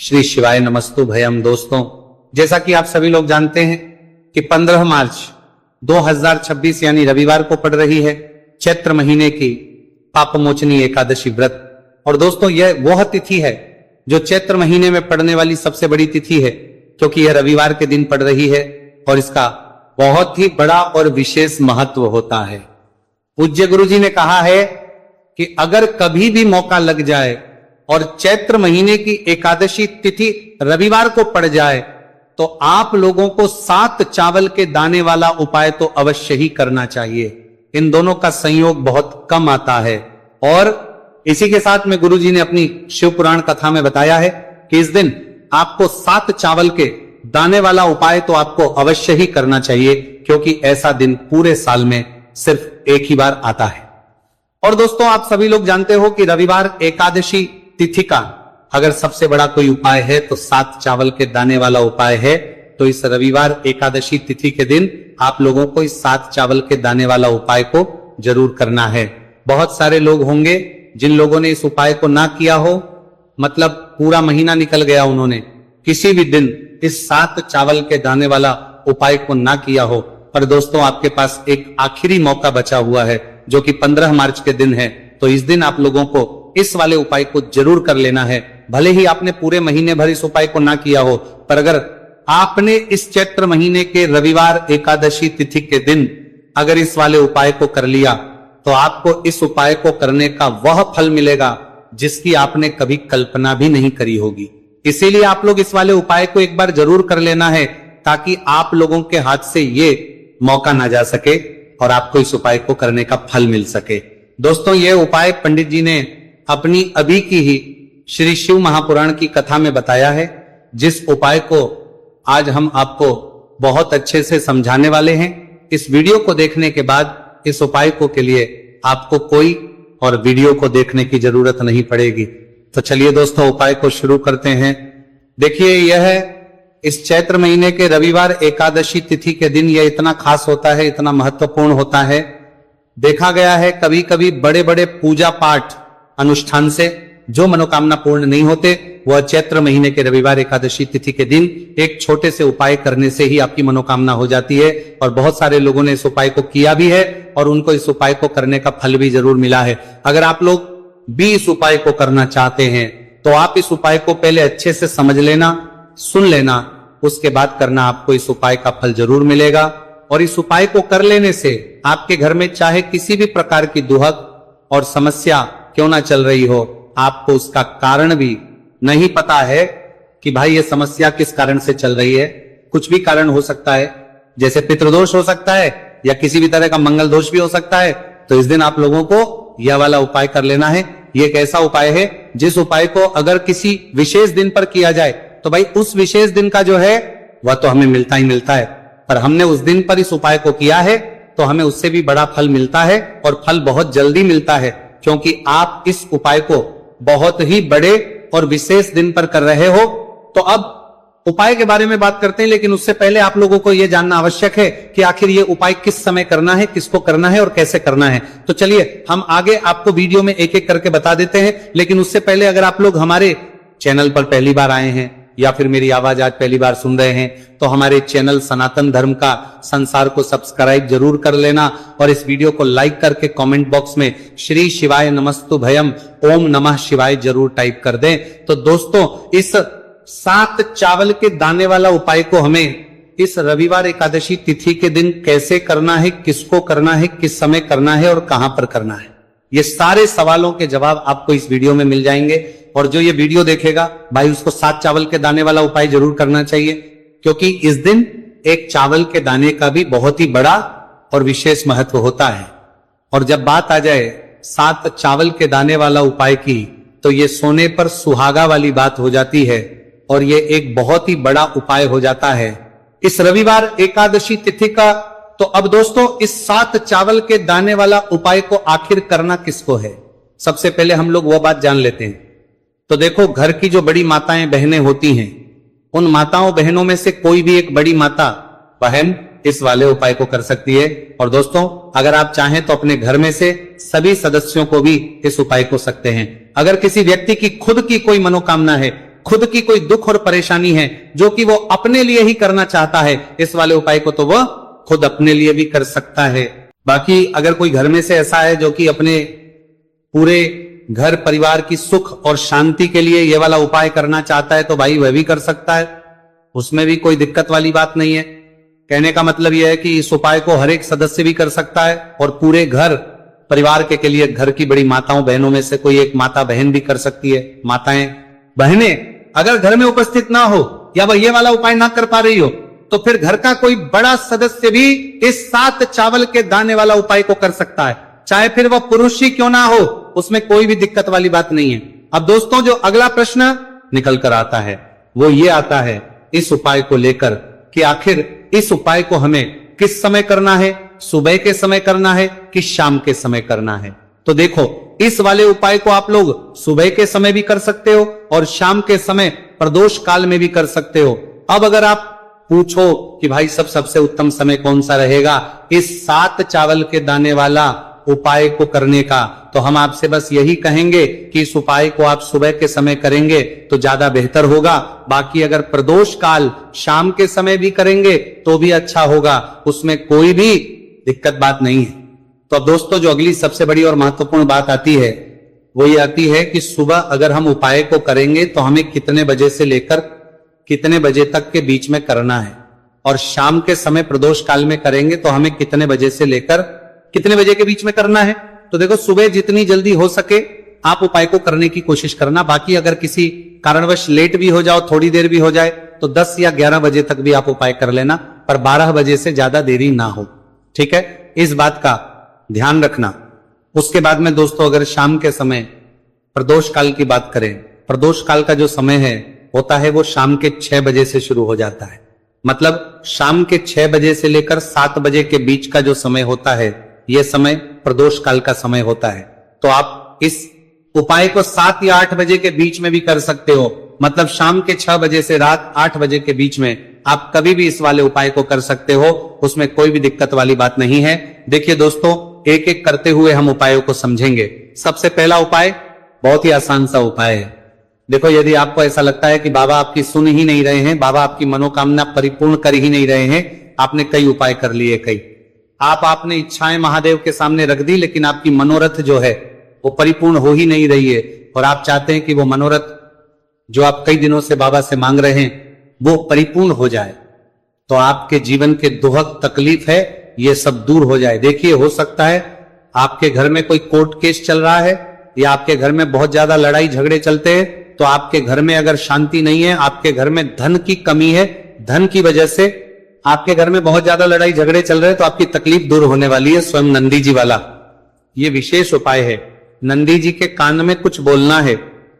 श्री शिवाय नमस्तु भयम। दोस्तों, जैसा कि आप सभी लोग जानते हैं कि 15 मार्च 2026 यानी रविवार को पड़ रही है चैत्र महीने की पापमोचनी एकादशी व्रत। और दोस्तों, यह वह तिथि है जो चैत्र महीने में पड़ने वाली सबसे बड़ी तिथि है, क्योंकि यह रविवार के दिन पड़ रही है और इसका बहुत ही बड़ा और विशेष महत्व होता है। पूज्य गुरु जी ने कहा है कि अगर कभी भी मौका लग जाए और चैत्र महीने की एकादशी तिथि रविवार को पड़ जाए तो आप लोगों को 7 चावल के दाने वाला उपाय तो अवश्य ही करना चाहिए। इन दोनों का संयोग बहुत कम आता है। और इसी के साथ में गुरुजी ने अपनी शिव पुराण कथा में बताया है कि इस दिन आपको 7 चावल के दाने वाला उपाय तो आपको अवश्य ही करना चाहिए, क्योंकि ऐसा दिन पूरे साल में सिर्फ एक ही बार आता है। और दोस्तों, आप सभी लोग जानते हो कि रविवार एकादशी तिथि का अगर सबसे बड़ा कोई उपाय है तो 7 चावल के दाने वाला उपाय है। तो इस रविवार एकादशी तिथि के दिन आप लोगों को इस 7 चावल के दाने वाला उपाय को जरूर करना है। बहुत सारे लोग होंगे जिन लोगों ने इस उपाय को ना किया हो, मतलब पूरा महीना निकल गया, उन्होंने किसी भी दिन इस 7 चावल के दाने वाला उपाय को ना किया हो। पर दोस्तों, आपके पास एक आखिरी मौका बचा हुआ है जो कि 15 मार्च के दिन है। तो इस दिन आप लोगों को इस वाले उपाय को जरूर कर लेना है। भले ही आपने पूरे महीने भर इस उपाय को ना किया हो, पर अगर आपने इस चैत्र महीने के रविवार एकादशी तिथि के दिन अगर इस वाले उपाय को कर लिया तो आपको इस उपाय को करने का वह फल मिलेगा जिसकी आपने कभी कल्पना भी नहीं करी होगी। इसीलिए आप लोग इस वाले उपाय को एक बार जरूर कर लेना है, ताकि आप लोगों के हाथ से ये मौका ना जा सके और आपको इस उपाय को करने का फल मिल सके। दोस्तों, ये उपाय पंडित जी ने अपनी अभी की ही श्री शिव महापुराण की कथा में बताया है, जिस उपाय को आज हम आपको बहुत अच्छे से समझाने वाले हैं। इस वीडियो को देखने के बाद इस उपाय को के लिए आपको कोई और वीडियो को देखने की जरूरत नहीं पड़ेगी। तो चलिए दोस्तों, उपाय को शुरू करते हैं। देखिए, यह है इस चैत्र महीने के रविवार एकादशी तिथि के दिन यह इतना खास होता है, इतना महत्वपूर्ण होता है। देखा गया है कभी कभी बड़े बड़े पूजा पाठ अनुष्ठान से जो मनोकामना पूर्ण नहीं होते, वह चैत्र महीने के रविवार एकादशी तिथि के दिन एक छोटे से उपाय करने से ही आपकी मनोकामना हो जाती है। और बहुत सारे लोगों ने इस उपाय को किया भी है और उनको इस उपाय को करने का फल भी जरूर मिला है। अगर आप लोग भी इस उपाय को करना चाहते हैं तो आप इस उपाय को पहले अच्छे से समझ लेना, सुन लेना, उसके बाद करना, आपको इस उपाय का फल जरूर मिलेगा। और इस उपाय को कर लेने से आपके घर में चाहे किसी भी प्रकार की दुहक और समस्या क्यों ना चल रही हो, आपको उसका कारण भी नहीं पता है कि भाई ये समस्या किस कारण से चल रही है। कुछ भी कारण हो सकता है, जैसे पितृदोष हो सकता है या किसी भी तरह का मंगल दोष भी हो सकता है। तो इस दिन आप लोगों को यह वाला उपाय कर लेना है। ये एक ऐसा उपाय है जिस उपाय को अगर किसी विशेष दिन पर किया जाए तो भाई उस विशेष दिन का जो है वह तो हमें मिलता ही मिलता है, पर हमने उस दिन पर इस उपाय को किया है तो हमें उससे भी बड़ा फल मिलता है और फल बहुत जल्दी मिलता है, क्योंकि आप इस उपाय को बहुत ही बड़े और विशेष दिन पर कर रहे हो। तो अब उपाय के बारे में बात करते हैं, लेकिन उससे पहले आप लोगों को यह जानना आवश्यक है कि आखिर ये उपाय किस समय करना है, किसको करना है और कैसे करना है। तो चलिए हम आगे आपको वीडियो में एक एक करके बता देते हैं। लेकिन उससे पहले अगर आप लोग हमारे चैनल पर पहली बार आए हैं या फिर मेरी आवाज आज पहली बार सुन रहे हैं तो हमारे चैनल सनातन धर्म का संसार को सब्सक्राइब जरूर कर लेना और इस वीडियो को लाइक करके कमेंट बॉक्स में श्री शिवाय नमस्तु भयम ओम नमः शिवाय जरूर टाइप कर दें। तो दोस्तों, इस 7 चावल के दाने वाला उपाय को हमें इस रविवार एकादशी तिथि के दिन कैसे करना है, किसको करना है, किस समय करना है और कहां पर करना है, ये सारे सवालों के जवाब आपको इस वीडियो में मिल जाएंगे। और जो ये वीडियो देखेगा भाई, उसको 7 चावल के दाने वाला उपाय जरूर करना चाहिए, क्योंकि इस दिन एक चावल के दाने का भी बहुत ही बड़ा और विशेष महत्व होता है। और जब बात आ जाए 7 चावल के दाने वाला उपाय की, तो ये सोने पर सुहागा वाली बात हो जाती है और ये एक बहुत ही बड़ा उपाय हो जाता है इस रविवार एकादशी तिथि का। तो अब दोस्तों, इस 7 चावल के दाने वाला उपाय को आखिर करना किसको है, सबसे पहले हम लोग वह बात जान लेते हैं। तो देखो, घर की जो बड़ी माताएं बहनें होती हैं, उन माताओं बहनों में से कोई भी एक बड़ी माता बहन इस वाले उपाय को कर सकती है। और दोस्तों, अगर आप चाहें तो अपने घर में से सभी सदस्यों को भी इस उपाय को सकते हैं। अगर किसी व्यक्ति की खुद की कोई मनोकामना है खुद की कोई दुख और परेशानी है जो कि वो अपने लिए ही करना चाहता है, इस वाले उपाय को तो वह खुद अपने लिए भी कर सकता है। बाकी अगर कोई घर में से ऐसा है जो कि अपने पूरे घर परिवार की सुख और शांति के लिए ये वाला उपाय करना चाहता है तो भाई वह भी कर सकता है, उसमें भी कोई दिक्कत वाली बात नहीं है। कहने का मतलब यह है कि इस उपाय को हर एक सदस्य भी कर सकता है और पूरे घर परिवार के लिए घर की बड़ी माताओं बहनों में से कोई एक माता बहन भी कर सकती है। माताएं बहनें अगर घर में उपस्थित ना हो या वह ये वाला उपाय ना कर पा रही हो तो फिर घर का कोई बड़ा सदस्य भी इस 7 चावल के दाने वाला उपाय को कर सकता है, चाहे फिर वह पुरुष ही क्यों ना हो, उसमें कोई भी दिक्कत वाली बात नहीं है। अब दोस्तों जो अगला प्रश्न निकल कर आता है वो ये आता है इस उपाय को लेकर कि आखिर इस उपाय को हमें किस समय करना है, सुबह के समय करना है कि शाम के समय करना है। तो देखो इस वाले उपाय को आप लोग सुबह के समय भी कर सकते हो और शाम के समय प्रदोष काल में भी कर सकते हो। अब अगर आप पूछो कि भाई सबसे उत्तम समय कौन सा रहेगा इस 7 चावल के दाने वाला उपाय को करने का, तो हम आपसे बस यही कहेंगे कि इस उपाय को आप सुबह के समय करेंगे तो ज्यादा बेहतर होगा। बाकी अगर प्रदोष काल शाम के समय भी करेंगे तो भी अच्छा होगा, उसमें कोई भी दिक्कत बात नहीं है। तो अब दोस्तों जो अगली सबसे बड़ी और महत्वपूर्ण बात आती है वो ये आती है कि सुबह अगर हम उपाय को करेंगे तो हमें कितने बजे से लेकर कितने बजे तक के बीच में करना है, और शाम के समय प्रदोष काल में करेंगे तो हमें कितने बजे से लेकर कितने बजे के बीच में करना है। तो देखो सुबह जितनी जल्दी हो सके आप उपाय को करने की कोशिश करना। बाकी अगर किसी कारणवश लेट भी हो जाओ, थोड़ी देर भी हो जाए तो 10 या 11 बजे तक भी आप उपाय कर लेना, पर 12 बजे से ज्यादा देरी ना हो, ठीक है, इस बात का ध्यान रखना। उसके बाद में दोस्तों अगर शाम के समय प्रदोष काल की बात करें, प्रदोष काल का जो समय है होता है वो शाम के 6 बजे से शुरू हो जाता है। मतलब शाम के 6 बजे से लेकर 7 बजे के बीच का जो समय होता है यह समय प्रदोष काल का समय होता है। तो आप इस उपाय को 7 या 8 बजे के बीच में भी कर सकते हो। मतलब शाम के 6 बजे से रात 8 बजे के बीच में आप कभी भी इस वाले उपाय को कर सकते हो, उसमें कोई भी दिक्कत वाली बात नहीं है। देखिए दोस्तों एक एक करते हुए हम उपायों को समझेंगे। सबसे पहला उपाय बहुत ही आसान सा उपाय है। देखो यदि आपको ऐसा लगता है कि बाबा आपकी सुन ही नहीं रहे हैं, बाबा आपकी मनोकामना परिपूर्ण कर ही नहीं रहे हैं, आपने कई उपाय कर लिए, कई आपने इच्छाएं महादेव के सामने रख दी लेकिन आपकी मनोरथ जो है वो परिपूर्ण हो ही नहीं रही है, और आप चाहते हैं कि वो मनोरथ जो आप कई दिनों से बाबा से मांग रहे हैं वो परिपूर्ण हो जाए, तो आपके जीवन के दुहक तकलीफ है ये सब दूर हो जाए। देखिए हो सकता है आपके घर में कोई कोर्ट केस चल रहा है या आपके घर में बहुत ज्यादा लड़ाई झगड़े चलते हैं, तो आपके घर में अगर शांति नहीं है, आपके घर में धन की कमी है, धन की वजह से आपके घर में बहुत ज्यादा लड़ाई झगड़े चल रहे हैं, तो आपकी तकलीफ दूर होने वाली है। स्वयं नंदी जी वाला ये विशेष उपाय है। नंदी जी के कान में कुछ बोलना है,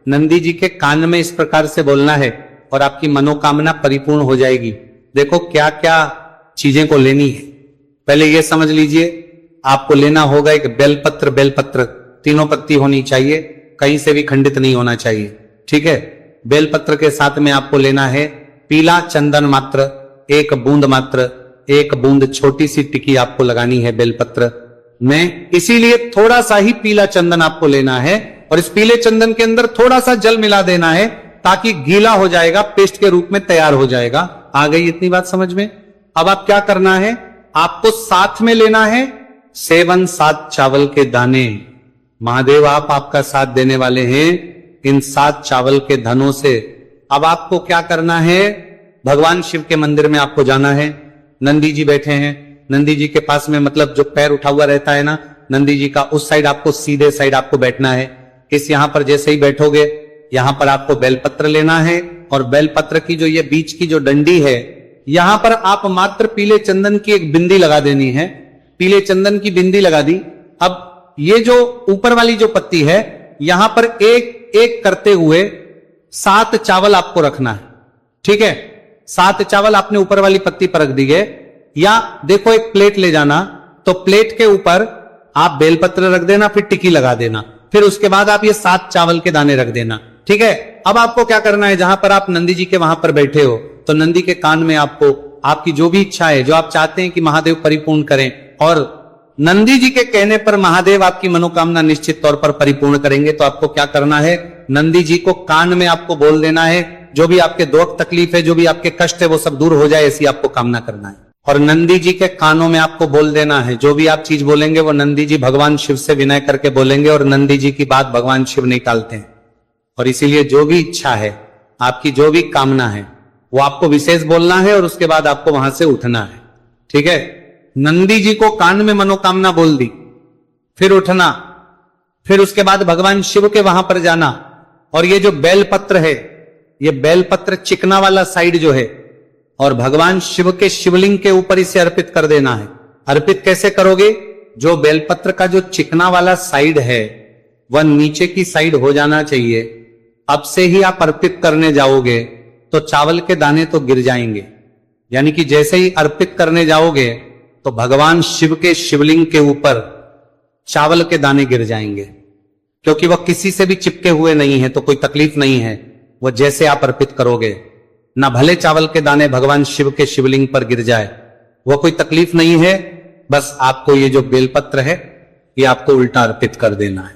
नंदी जी के कान में इस प्रकार से बोलना है और आपकी मनोकामना परिपूर्ण हो जाएगी। देखो क्या क्या चीजें को लेनी है, पहले ये समझ लीजिए। आपको लेना होगा एक बेलपत्र, बेलपत्र 3 पत्ती होनी चाहिए, कहीं से भी खंडित नहीं होना चाहिए, ठीक है। बेलपत्र के साथ में आपको लेना है पीला चंदन मात्र 1 बूंद मात्र, 1 बूंद छोटी सी टिकी आपको लगानी है बेलपत्र में, इसीलिए थोड़ा सा ही पीला चंदन आपको लेना है और इस पीले चंदन के अंदर थोड़ा सा जल मिला देना है ताकि गीला हो जाएगा, पेस्ट के रूप में तैयार हो जाएगा। आ गई इतनी बात समझ में। अब आप क्या करना है, आपको साथ में लेना है 7 चावल के दाने। महादेव आप आपका साथ देने वाले हैं इन 7 चावल के धनों से। अब आपको क्या करना है, भगवान शिव के मंदिर में आपको जाना है। नंदी जी बैठे हैं, नंदी जी के पास में मतलब जो पैर उठा हुआ रहता है ना नंदी जी का, उस साइड आपको सीधे साइड आपको बैठना है। इस यहां पर जैसे ही बैठोगे यहां पर आपको बेलपत्र लेना है और बेलपत्र की जो ये बीच की जो डंडी है यहां पर आप मात्र पीले चंदन की एक बिंदी लगा देनी है। पीले चंदन की बिंदी लगा दी। अब ये जो ऊपर वाली जो पत्ती है यहां पर एक एक करते हुए 7 चावल आपको रखना है, ठीक है। 7 चावल आपने ऊपर वाली पत्ती पर रख दी है, या देखो एक प्लेट ले जाना, तो प्लेट के ऊपर आप बेलपत्र रख देना, फिर टिकी लगा देना, फिर उसके बाद आप ये 7 चावल के दाने रख देना, ठीक है। अब आपको क्या करना है, जहां पर आप नंदी जी के वहां पर बैठे हो तो नंदी के कान में आपको आपकी जो भी इच्छा है, जो आप चाहते हैं कि महादेव परिपूर्ण करें, और नंदी जी के कहने पर महादेव आपकी मनोकामना निश्चित तौर पर परिपूर्ण करेंगे, तो आपको क्या करना है, नंदी जी को कान में आपको बोल देना है, जो भी आपके दुख तकलीफ है, जो भी आपके कष्ट है, वो सब दूर हो जाए, ऐसी आपको कामना करना है। और नंदी जी के कानों में आपको बोल देना है, जो भी आप चीज बोलेंगे वो नंदी जी भगवान शिव से विनय करके बोलेंगे, और नंदी जी की बात भगवान शिव नहीं टालते हैं। और इसीलिए जो भी इच्छा है, आपकी जो भी कामना है, वो आपको विशेष बोलना है, और उसके बाद आपको वहां से उठना है। ठीक है, नंदी जी को कान में मनोकामना बोल दी, फिर उठना, फिर उसके बाद भगवान शिव के वहां पर जाना, और ये जो बेलपत्र है, ये बेलपत्र चिकना वाला साइड जो है, और भगवान शिव के शिवलिंग के ऊपर इसे अर्पित कर देना है। अर्पित कैसे करोगे? जो बेलपत्र का जो चिकना वाला साइड है वह नीचे की साइड हो जाना चाहिए। अब से ही आप अर्पित करने जाओगे तो चावल के दाने तो गिर जाएंगे, यानी कि जैसे ही अर्पित करने जाओगे तो भगवान शिव के शिवलिंग के ऊपर चावल के दाने गिर जाएंगे, क्योंकि वह किसी से भी चिपके हुए नहीं है, तो कोई तकलीफ नहीं है। वह जैसे आप अर्पित करोगे, ना भले चावल के दाने भगवान शिव के शिवलिंग पर गिर जाए, वह कोई तकलीफ नहीं है। बस आपको ये जो बेलपत्र है, ये आपको उल्टा अर्पित कर देना है,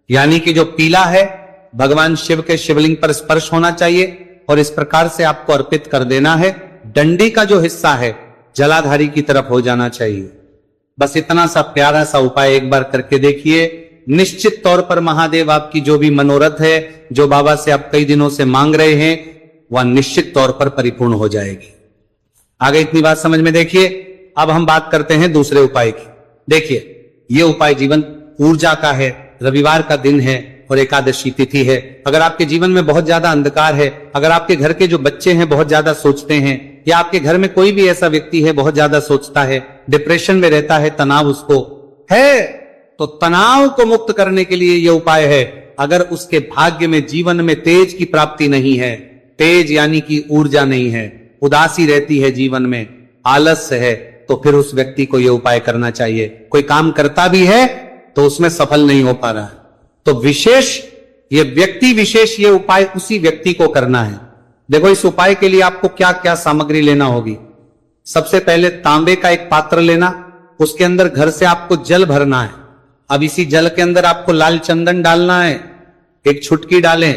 यानी कि जो पीला है भगवान शिव के शिवलिंग पर स्पर्श होना चाहिए, और इस प्रकार से आपको अर्पित कर देना है। डंडी का जो हिस्सा है जलाधारी की तरफ हो जाना चाहिए। बस इतना सा प्यारा सा उपाय एक बार करके देखिए, निश्चित तौर पर महादेव आपकी जो भी मनोरथ है, जो बाबा से आप कई दिनों से मांग रहे हैं, वह निश्चित तौर पर परिपूर्ण हो जाएगी। आगे इतनी बात समझ में। देखिए, अब हम बात करते हैं दूसरे उपाय की। देखिए, यह उपाय जीवन ऊर्जा का है, रविवार का दिन है और एकादशी तिथि है। अगर आपके जीवन में बहुत ज्यादा अंधकार है, अगर आपके घर के जो बच्चे हैं बहुत ज्यादा सोचते हैं, या आपके घर में कोई भी ऐसा व्यक्ति है बहुत ज्यादा सोचता है, डिप्रेशन में रहता है, तनाव उसको है, तो तनाव को मुक्त करने के लिए यह उपाय है। अगर उसके भाग्य में, जीवन में तेज की प्राप्ति नहीं है, तेज यानी कि ऊर्जा नहीं है, उदासी रहती है जीवन में, आलस्य है, तो फिर उस व्यक्ति को यह उपाय करना चाहिए। कोई काम करता भी है तो उसमें सफल नहीं हो पा रहा है, तो विशेष ये व्यक्ति विशेष ये उपाय उसी व्यक्ति को करना है। देखो, इस उपाय के लिए आपको क्या क्या सामग्री लेना होगी। सबसे पहले तांबे का एक पात्र लेना, उसके अंदर घर से आपको जल भरना है। अब इसी जल के अंदर आपको लाल चंदन डालना है, एक छुटकी डालें,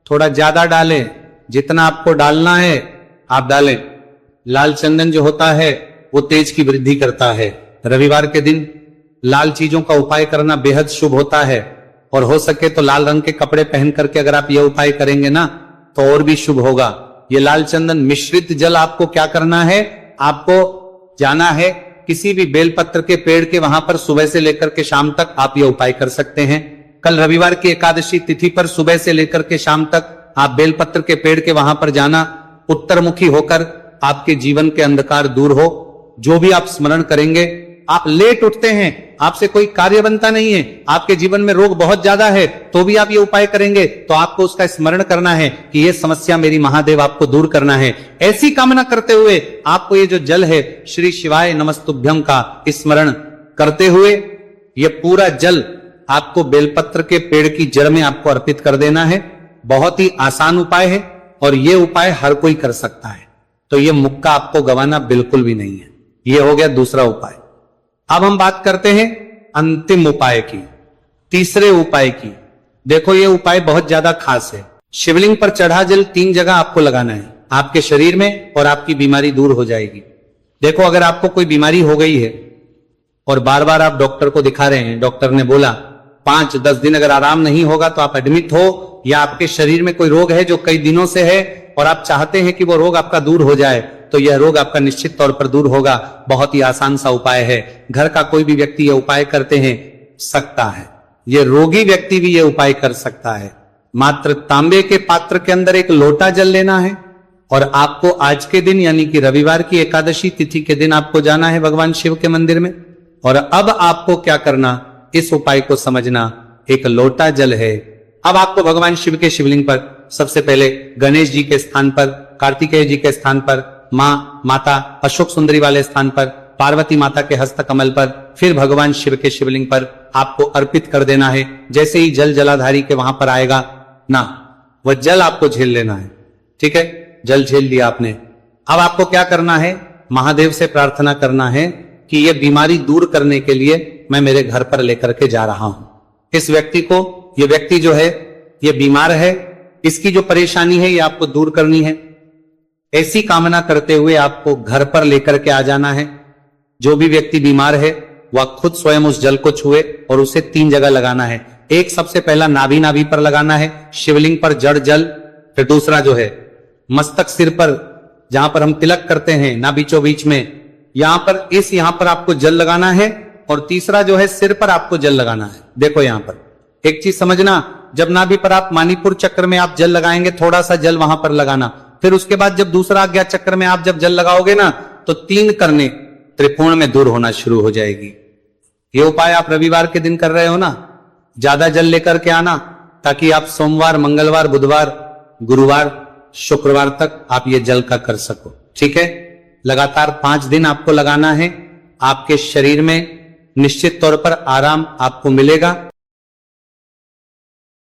थोड़ा ज्यादा डालें, जितना आपको डालना है आप डालें। लाल चंदन जो होता है वो तेज की वृद्धि करता है। रविवार के दिन लाल चीजों का उपाय करना बेहद शुभ होता है, और हो सके तो लाल रंग के कपड़े पहन करके अगर आप यह उपाय करेंगे ना तो और भी शुभ होगा। ये लाल चंदन मिश्रित जल आपको क्या करना है, आपको जाना है किसी भी बेलपत्र के पेड़ के वहां पर, सुबह से लेकर के शाम तक आप यह उपाय कर सकते हैं। कल रविवार की एकादशी तिथि पर सुबह से लेकर के शाम तक आप बेलपत्र के पेड़ के वहां पर जाना, उत्तरमुखी होकर आपके जीवन के अंधकार दूर हो। जो भी आप स्मरण करेंगे, आप लेट उठते हैं, आपसे कोई कार्य बनता नहीं है, आपके जीवन में रोग बहुत ज्यादा है, तो भी आप ये उपाय करेंगे तो आपको उसका स्मरण करना है कि ये समस्या मेरी महादेव आपको दूर करना है। ऐसी कामना करते हुए आपको ये जो जल है श्री शिवाय नमस्तुभ्यं का स्मरण करते हुए ये पूरा जल आपको बेलपत्र के पेड़ की जड़ में आपको अर्पित कर देना है। बहुत ही आसान उपाय है और ये उपाय हर कोई कर सकता है, तो ये मुक्का आपको गंवाना बिल्कुल भी नहीं है। ये हो गया दूसरा उपाय। अब हम बात करते हैं अंतिम उपाय की, तीसरे उपाय की। देखो, ये उपाय बहुत ज्यादा खास है। शिवलिंग पर चढ़ा जल 3 जगह आपको लगाना है आपके शरीर में, और आपकी बीमारी दूर हो जाएगी। देखो, अगर आपको कोई बीमारी हो गई है और बार बार आप डॉक्टर को दिखा रहे हैं, डॉक्टर ने बोला 5-10 दिन अगर आराम नहीं होगा तो आप एडमिट हो, या आपके शरीर में कोई रोग है जो कई दिनों से है और आप चाहते हैं कि वो रोग आपका दूर हो जाए, तो यह रोग आपका निश्चित तौर पर दूर होगा। बहुत ही आसान सा उपाय है, घर का कोई भी व्यक्ति यह उपाय करते हैं सकता है, ये रोगी व्यक्ति भी यह उपाय कर सकता है। मात्र तांबे के पात्र के अंदर 1 लोटा जल लेना है, और आपको आज के दिन यानी कि रविवार की एकादशी तिथि के दिन आपको जाना है भगवान शिव के मंदिर में। और अब आपको क्या करना, इस उपाय को समझना। 1 लोटा जल है, अब आपको भगवान शिव के शिवलिंग पर सबसे पहले गणेश जी के स्थान पर, कार्तिकेय जी के स्थान पर, माता अशोक सुंदरी वाले स्थान पर, पार्वती माता के हस्त कमल पर, फिर भगवान शिव के शिवलिंग पर आपको अर्पित कर देना है। जैसे ही जल जलाधारी के वहां पर आएगा ना, वह जल आपको झेल लेना है। ठीक है, जल झेल लिया आपने। अब आपको क्या करना है, महादेव से प्रार्थना करना है कि यह बीमारी दूर करने के लिए मैं मेरे घर पर लेकर के जा रहा हूं। इस व्यक्ति को, यह व्यक्ति जो है ये बीमार है, इसकी जो परेशानी है ये आपको दूर करनी है। ऐसी कामना करते हुए आपको घर पर लेकर के आ जाना है। जो भी व्यक्ति बीमार है वह खुद स्वयं उस जल को छुए और उसे 3 जगह लगाना है। एक सबसे पहला नाभि पर लगाना है, शिवलिंग पर जड़ जल। फिर दूसरा जो है मस्तक सिर पर, जहां पर हम तिलक करते हैं ना बीचों बीच में, यहां पर आपको जल लगाना है। और तीसरा जो है सिर पर आपको जल लगाना है। देखो यहां पर एक चीज समझना, जब नाभि पर आप मणिपुर चक्र में आप जल लगाएंगे, थोड़ा सा जल वहां पर लगाना। फिर उसके बाद जब दूसरा अज्ञात चक्र में आप जब जल लगाओगे ना, तो 3 करने त्रिकोण में दूर होना शुरू हो जाएगी। ये उपाय आप रविवार के दिन कर रहे हो ना, ज्यादा जल लेकर के आना, ताकि आप सोमवार, मंगलवार, बुधवार, गुरुवार, शुक्रवार तक आप ये जल का कर सको। ठीक है, लगातार 5 दिन आपको लगाना है। आपके शरीर में निश्चित तौर पर आराम आपको मिलेगा।